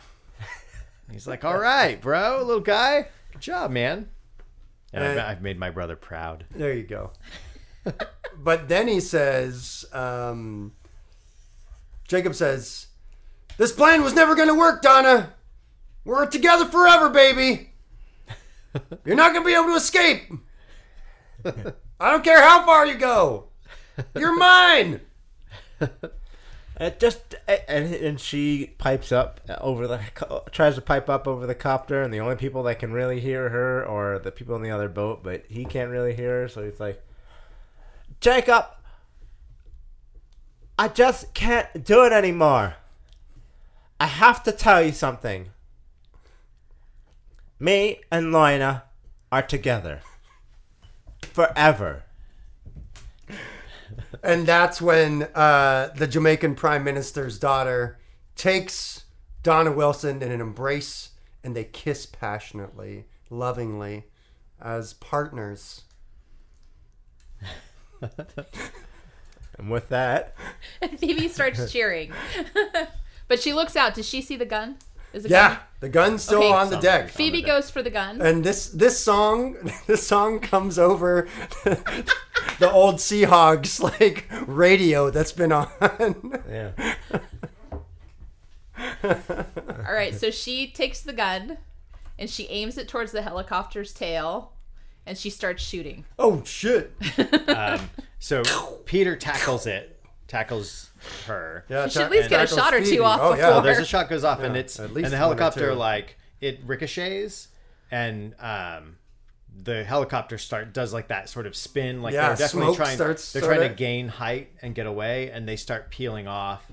He's like, "All right, bro, little guy. Good job, man." And I've made my brother proud. There you go. But then he says, Jacob says, "This plan was never going to work, Donna. We're together forever, baby. You're not going to be able to escape. I don't care how far you go. You're mine." And she pipes up tries to pipe up over the copter, and the only people that can really hear her are the people in the other boat, but he can't really hear her, so he's like, "Jacob, I just can't do it anymore. I have to tell you something. Me and Loina are together. Forever." And that's when the Jamaican Prime Minister's daughter takes Donna Wilson in an embrace, and they kiss passionately, lovingly, as partners. And with that... And Phoebe starts cheering. But she looks out. Does she see the gun? Is the Yeah, gun? the gun's still on the deck. Phoebe goes for the gun. And this song comes over the old Seahawks like radio that's been on. Yeah. All right, so she takes the gun and she aims it towards the helicopter's tail, and she starts shooting. Oh shit! So Peter tackles her. Yeah, She should at least get a tackles shot or two Phoebe. off Oh, before. yeah. There's a shot goes off, and at least and one the or helicopter two. like it ricochets, and the helicopter does like that sort of spin, like Yeah, they're definitely smoke trying starts they're trying sorta. to gain height and get away, and they start peeling off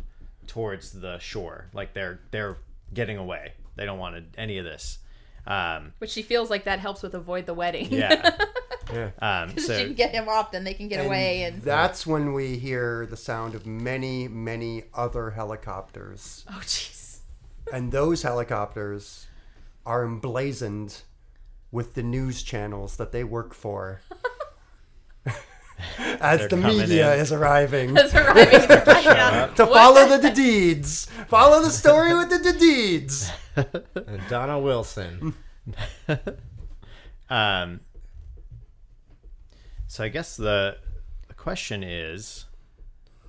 towards the shore, like they're getting away. They don't want any of this. Which she feels like that helps with avoid the wedding. Yeah. If So she can get him off, then they can get away. And That's when we hear the sound of many, many other helicopters. oh, jeez. And those helicopters are emblazoned with the news channels that they work for. As They're the coming media in. is arriving That's arriving. They're finding out to what- follow the Dadeeds. Follow the story with the Dadeeds. And Donna Wilson. So I guess the question is,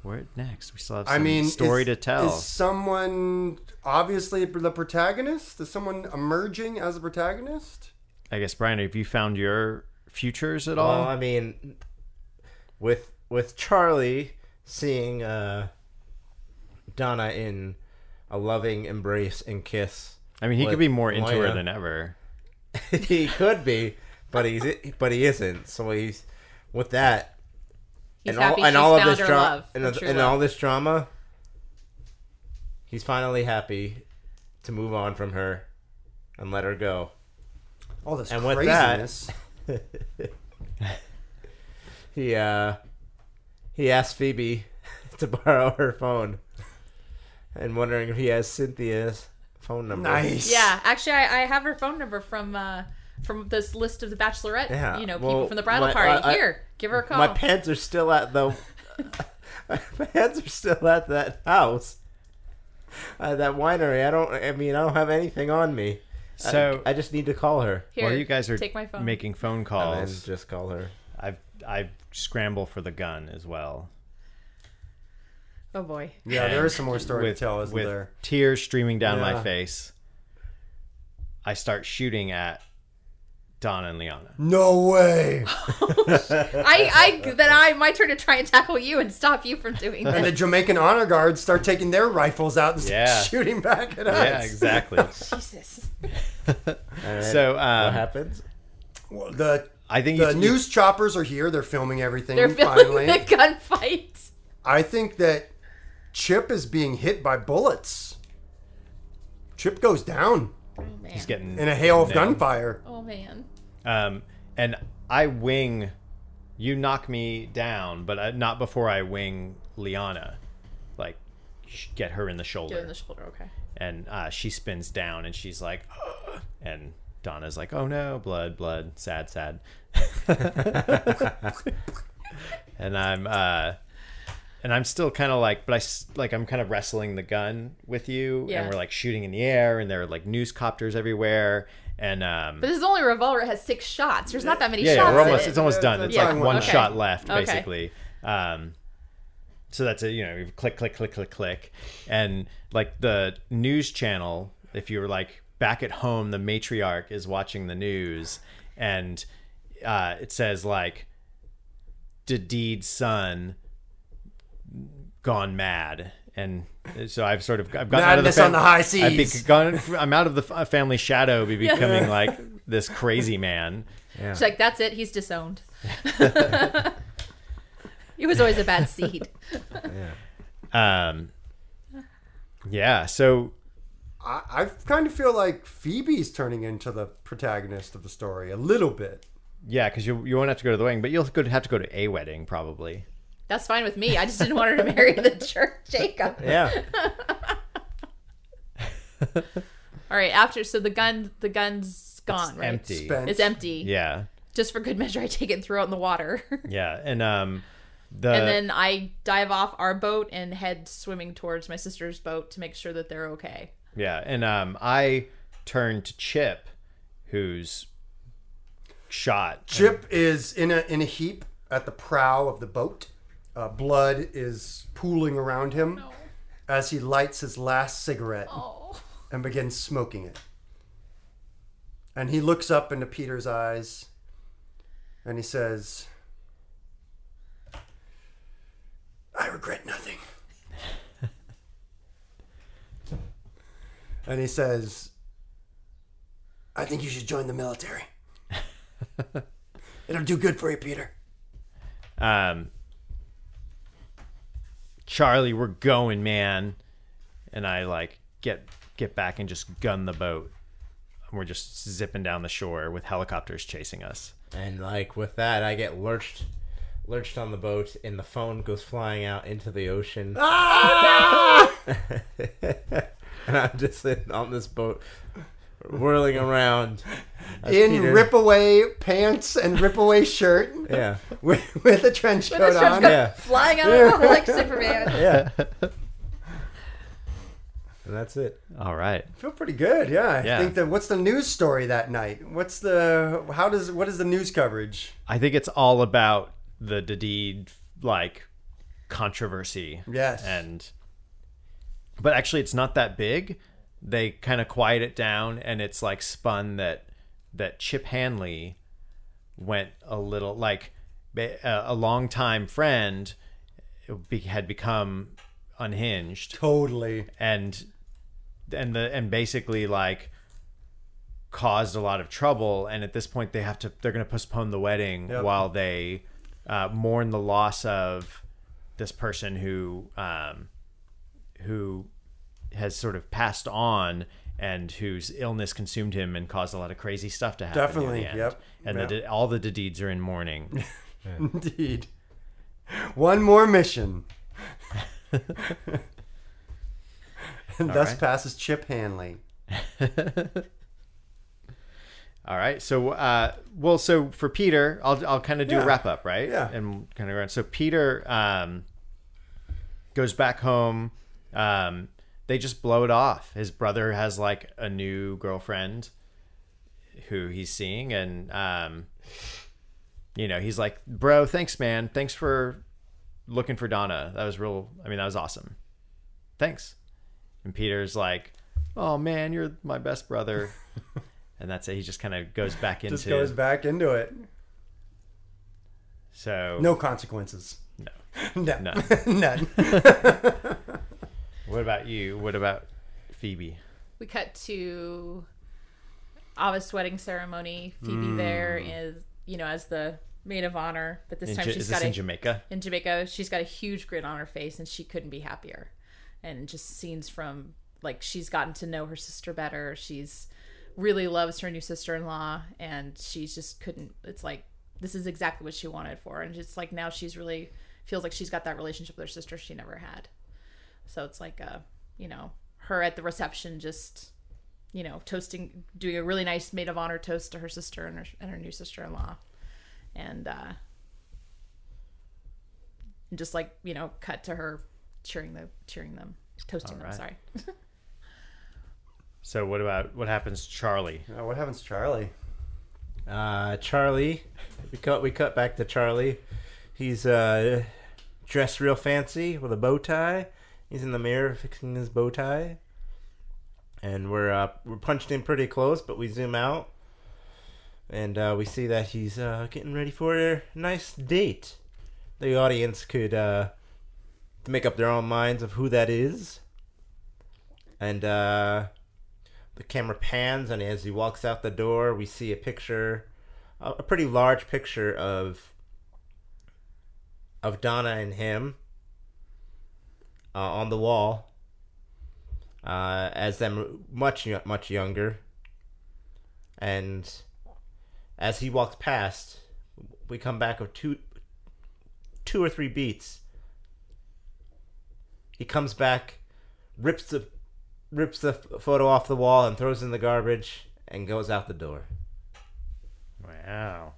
where next? We still have some I mean, story to tell. Is someone obviously the protagonist? Is someone emerging as a protagonist? I guess, Brian, have you found your futures at Well, all? I mean, with Charlie seeing Donna in a loving embrace and kiss, I mean, he could be more into her Loina. than ever. he could be, but he isn't. So he's with that. He's and happy all, and she's all of found this her drama, love. and, her true and love. all this drama, he's finally happy to move on from her and let her go. All this And with that- craziness. He asked Phoebe to borrow her phone, and wondering if he has Cynthia's phone number. Nice. Yeah, actually, I have her phone number from this list of the Bachelorette. Yeah, people well, from the bridal my- party. I- Here, give her a call. My pants are still at the. My pants are still at that house. That winery. I don't have anything on me. So I just need to call her. Here, while you guys are take my phone. making phone And calls, then just call her. I scramble for the gun as well. Oh boy. Yeah, there is some more story with, to tell, isn't with there? tears streaming down Yeah. my face, I start shooting at Donna and Liana. No way. My turn to try and tackle you and stop you from doing And the that. Jamaican honor guards start taking their rifles out and Yeah. shooting back at us. Yeah, exactly. Jesus. And So, what happens? Well, the I think the news choppers are here. They're filming everything. They're filming finally. the gunfight. I think that Chip is being hit by bullets. Chip goes down Oh man. he's getting in a hail of nailed. gunfire. Oh man. And I wing. You knock me down, but not before I wing Liana. Like, get her in the shoulder. Get in the shoulder. Okay. And she spins down, and she's like, "Ugh." And Donna's like, oh no, blood, blood, sad, sad. And I'm still kind of like, I'm kind of wrestling the gun with you, Yeah. and we're like shooting in the air, and there are like news copters everywhere, and But this is only a revolver. It has 6 shots. There's not that many yeah, shots. we're almost in it. it's almost done. It's Yeah, like one okay. shot left, Okay. basically. So that's it. You click, click, click, click, click, and like the news channel. If you were like back at home, the matriarch is watching the news, and it says like, Dadeed's son gone mad. And so I've gotten Madness out on the high seas. I'm out of the family shadow, becoming like this crazy man. Yeah. She's like, that's it. He's disowned. He was always a bad seed. Yeah. So I kind of feel like Phoebe's turning into the protagonist of the story a little bit. yeah, because you won't have to go to the wedding, but you'll have to go to a wedding probably. That's fine with me. I just didn't want her to marry the jerk Jacob. Yeah. All right. So the gun's gone, right? Empty. Spent. It's empty. Yeah. Just for good measure, I take it and throw it in the water. Yeah. And And then I dive off our boat and head swimming towards my sister's boat to make sure that they're okay. yeah, and I turn to Chip, who's shot. Chip is in a heap at the prow of the boat. Blood is pooling around him as he lights his last cigarette Oh. and begins smoking it. And he looks up into Peter's eyes and he says, I regret nothing. And he says, I think you should join the military. It'll do good for you, Peter. Charlie, we're going, man. And I like get back and just gun the boat. We're just zipping down the shore with helicopters chasing us. And like with that, I get lurched on the boat, and the phone goes flying out into the ocean. And I'm just sitting on this boat, whirling around In Peter- rip-away pants and rip-away shirt Yeah, with a trench With coat the trench on. coat Yeah. flying out of the like Superman. yeah. And that's it. All right. I feel pretty good, yeah. Yeah. I think that what's the news story that night? What is the news coverage? I think it's all about the Dadeed like controversy. Yes. But actually it's not that big. They kind of quiet it down, and it's like spun that Chip Hanley went a little like a longtime friend had become unhinged, Totally. and basically like caused a lot of trouble, and at this point they're going to postpone the wedding Yep. while they mourn the loss of this person who has sort of passed on and whose illness consumed him and caused a lot of crazy stuff to happen. Definitely, near the end. yep. And Yep. all the Dadeeds are in mourning. Indeed. One more mission. And thus right. passes Chip Hanley. All right. So, so for Peter, I'll kind of do a Yeah. wrap up, right? Yeah. And kind of run. So Peter goes back home. They just blow it off. His brother has like a new girlfriend who he's seeing, and he's like, "Bro, thanks, man. Thanks for looking for Donna. That was that was awesome. Thanks." And Peter's like, "Oh man, you're my best brother." and that's it. He just kind of goes back into. Just goes back into it. So No consequences. no. No. None. None. What about you? What about Phoebe? We cut to Ava's wedding ceremony. Phoebe there is, as the maid of honor, but this time she's got in Jamaica. In Jamaica, she's got a huge grin on her face, and she couldn't be happier. And just scenes from she's gotten to know her sister better. She's really loves her new sister-in-law, and she's just couldn't. It's like this is exactly what she wanted for her, and it's like now she's really feels like she's got that relationship with her sister she never had. So it's like her at the reception just toasting, doing a really nice maid of honor toast to her sister and her new sister-in-law, and just cut to her cheering them, toasting them. right. Sorry. So what happens to Charlie? What happens to Charlie? Charlie, we cut back to Charlie. He's dressed real fancy with a bow tie. He's in the mirror fixing his bow tie, and we're punched in pretty close, but we zoom out, and we see that he's getting ready for a nice date. The audience could make up their own minds of who that is, and the camera pans, and as he walks out the door, we see a picture, a pretty large picture of Donna and him on the wall, as them much younger. And as he walks past, we come back with two or three beats. He comes back, rips the photo off the wall and throws it in the garbage and goes out the door. Wow.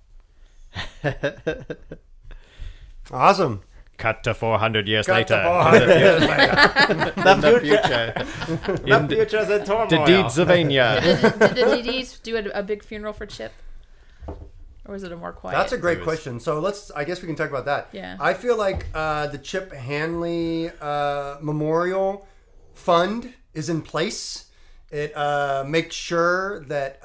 Awesome. Cut to 400 years Cut later. to 400 years later. The future's in turmoil. Dadeed, Did the Dadeeds do a big funeral for Chip, or was it a more quiet? That's a great question. So I guess we can talk about that. Yeah. I feel like the Chip Hanley Memorial Fund is in place. It makes sure that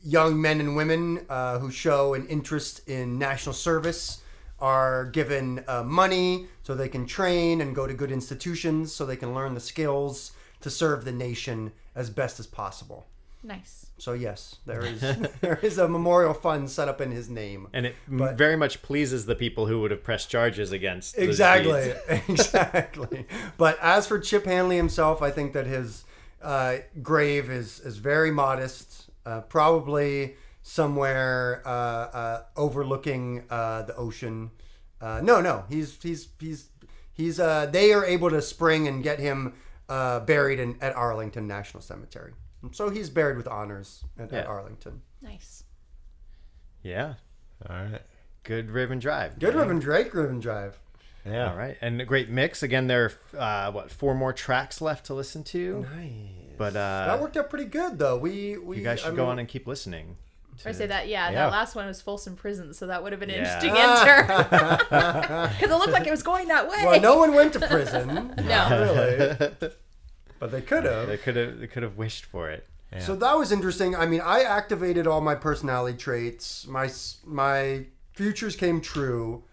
young men and women who show an interest in national service are given money so they can train and go to good institutions so they can learn the skills to serve the nation as best as possible. Nice. So yes, there is a memorial fund set up in his name. And it very much pleases the people who would have pressed charges against the Exactly. Dadeeds. Exactly. But as for Chip Hanley himself, I think that his grave is very modest, probably somewhere overlooking the ocean. No, he's they are able to spring and get him buried at Arlington National Cemetery. So he's buried with honors at Arlington. Nice. Yeah. All right. Good Ribbon Drive. Good man. Ribbon Drive. Yeah. All right. And a great mix. Again, there are, 4 more tracks left to listen to? Nice. But that worked out pretty good, though. you guys should go on and keep listening. I say that, Yeah. that last one was Folsom Prison, so that would have been an interesting enter. Because it looked like it was going that way. Well, no one went to prison. No. Not really. But they could have. They could have wished for it. Yeah. So that was interesting. I mean, I activated all my personality traits. My futures came true,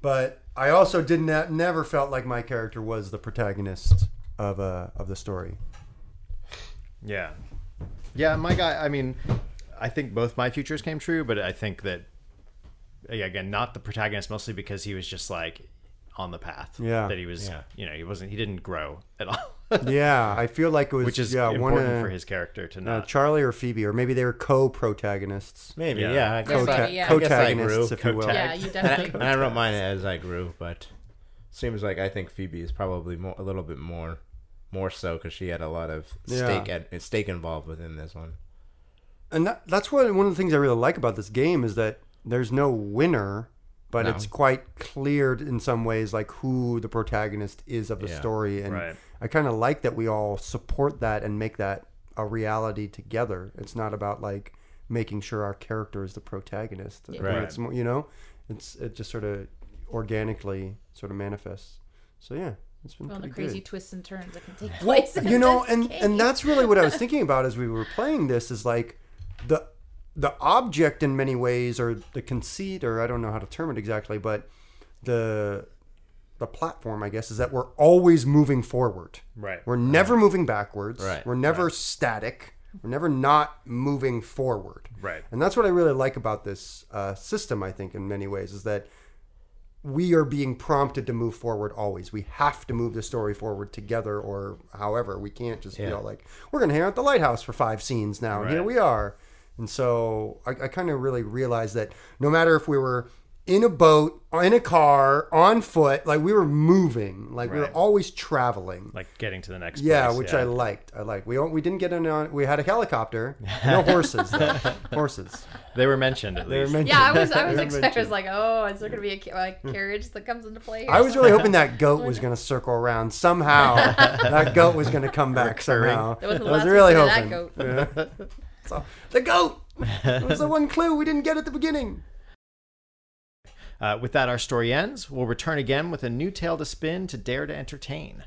but I also never felt like my character was the protagonist of the story. Yeah. Yeah, my guy, I mean, I think both my futures came true, but I think that, again, not the protagonist, mostly because he was just like on the path. Yeah. That he was, he didn't grow at all. Yeah, I feel like it was Which is important for his character to not. Charlie or Phoebe, or maybe they were co-protagonists. Maybe, Yeah. yeah. I guess Maybe, yeah. Co-tagonists, if you will. Yeah, you definitely. And I wrote mine as I grew, but seems like I think Phoebe is probably a little bit more so because she had a lot of stake involved within this one. And that's one of the things I really like about this game is that there's no winner, but it's quite clear in some ways like who the protagonist is of the story. And Right. I kind of like that we all support that and make that a reality together. It's not about like making sure our character is the protagonist. Yeah. Right. Right. It's more, it just sort of organically sort of manifests. So yeah, It's been Well, the pretty crazy good. twists and turns that can take place. in You know, this game. and that's really what I was thinking about as we were playing this is like the object in many ways, or the conceit, or I don't know how to term it exactly, but the platform, I guess, is that we're always moving forward. Right. We're never moving backwards. Right. We're never static. We're never not moving forward. Right. And that's what I really like about this system, I think, in many ways, is that we are being prompted to move forward always. We have to move the story forward together, or however. We can't just feel like, we're going to hang out at the lighthouse for 5 scenes now, and here Right. we are. And so I kind of really realized that no matter if we were in a boat, in a car, on foot, like we were moving, like we were Right. always traveling. Like getting to the next Yeah, place. which I liked. We didn't get on. We had a helicopter, no horses though. Horses. They were mentioned at They were least. mentioned. Yeah, I was They were expecting. I was mentioned. like, oh, is there going to be a carriage that comes into play? or I was really something? hoping that goat was going to circle around somehow. That goat was going to come back somehow. That wasn't the I was last really we hoping. saw that goat. Yeah. So, the goat. It was the one clue we didn't get at the beginning. With that, our story ends. We'll return again with a new tale to spin to dare to entertain.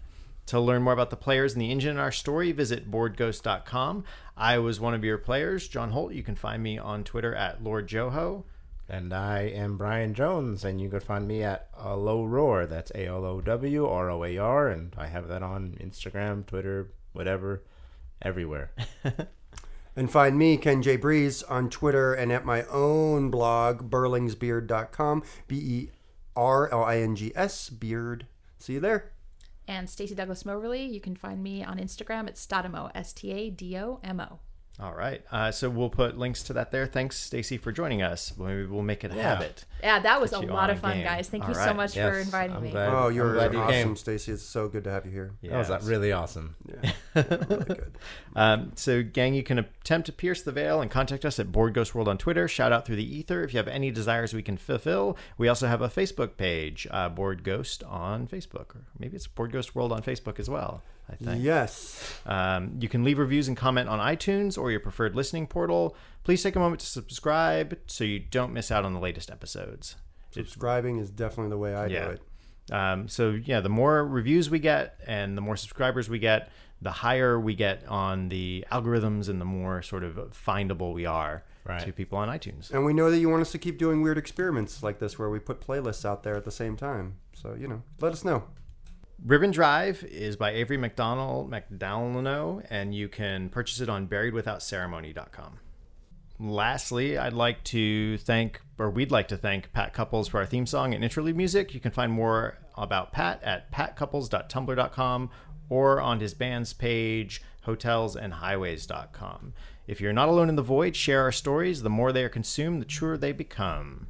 To learn more about the players and the engine in our story, visit boardghost.com. I was one of your players, John Holt. You can find me on Twitter at Lord Joho. And I am Brian Jones, and you can find me at Low Roar. That's ALOWROAR, and I have that on Instagram, Twitter, whatever, everywhere. And find me, Ken J. Breeze, on Twitter and at my own blog, berlingsbeard.com. BERLINGS, beard. See you there. And Stacey Douglas Moverly, you can find me on Instagram at Stadomo, STADOMO. All right. So we'll put links to that there. Thanks, Stacey, for joining us. Maybe we'll make it a habit. Yeah, that was a Put you lot on of a fun, game. guys. Thank All you so right. much Yes, for inviting I'm me. glad. Oh, you're glad you awesome, came. Stacey. It's so good to have you here. That was really awesome. Yeah, really good. So, gang, you can attempt to pierce the veil and contact us at Board Ghost World on Twitter. Shout out through the ether if you have any desires we can fulfill. We also have a Facebook page, Board Ghost on Facebook, or maybe it's Board Ghost World on Facebook as well, I think. Yes. You can leave reviews and comment on iTunes or your preferred listening portal. Please take a moment to subscribe so you don't miss out on the latest episodes. Subscribing is definitely the way I do it. The more reviews we get and the more subscribers we get, the higher we get on the algorithms and the more sort of findable we are to people on iTunes. And we know that you want us to keep doing weird experiments like this where we put playlists out there at the same time. So, let us know. Ribbon Drive is by Avery McDowell, and you can purchase it on buriedwithoutceremony.com. Lastly, we'd like to thank Pat Couples for our theme song and interlude music. You can find more about Pat at patcouples.tumblr.com or on his band's page, hotelsandhighways.com. If you're not alone in the void, share our stories. The more they are consumed, the truer they become.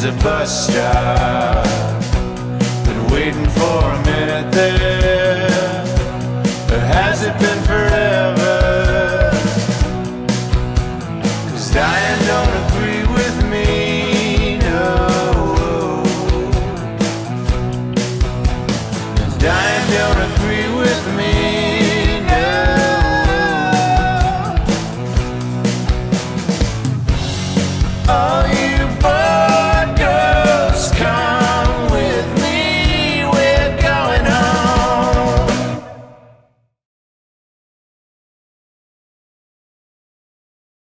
is a bus stop. Been waiting for a minute there. Or has it been forever? 'Cause dying don't agree with me, no. Dying don't agree with me, no. Oh.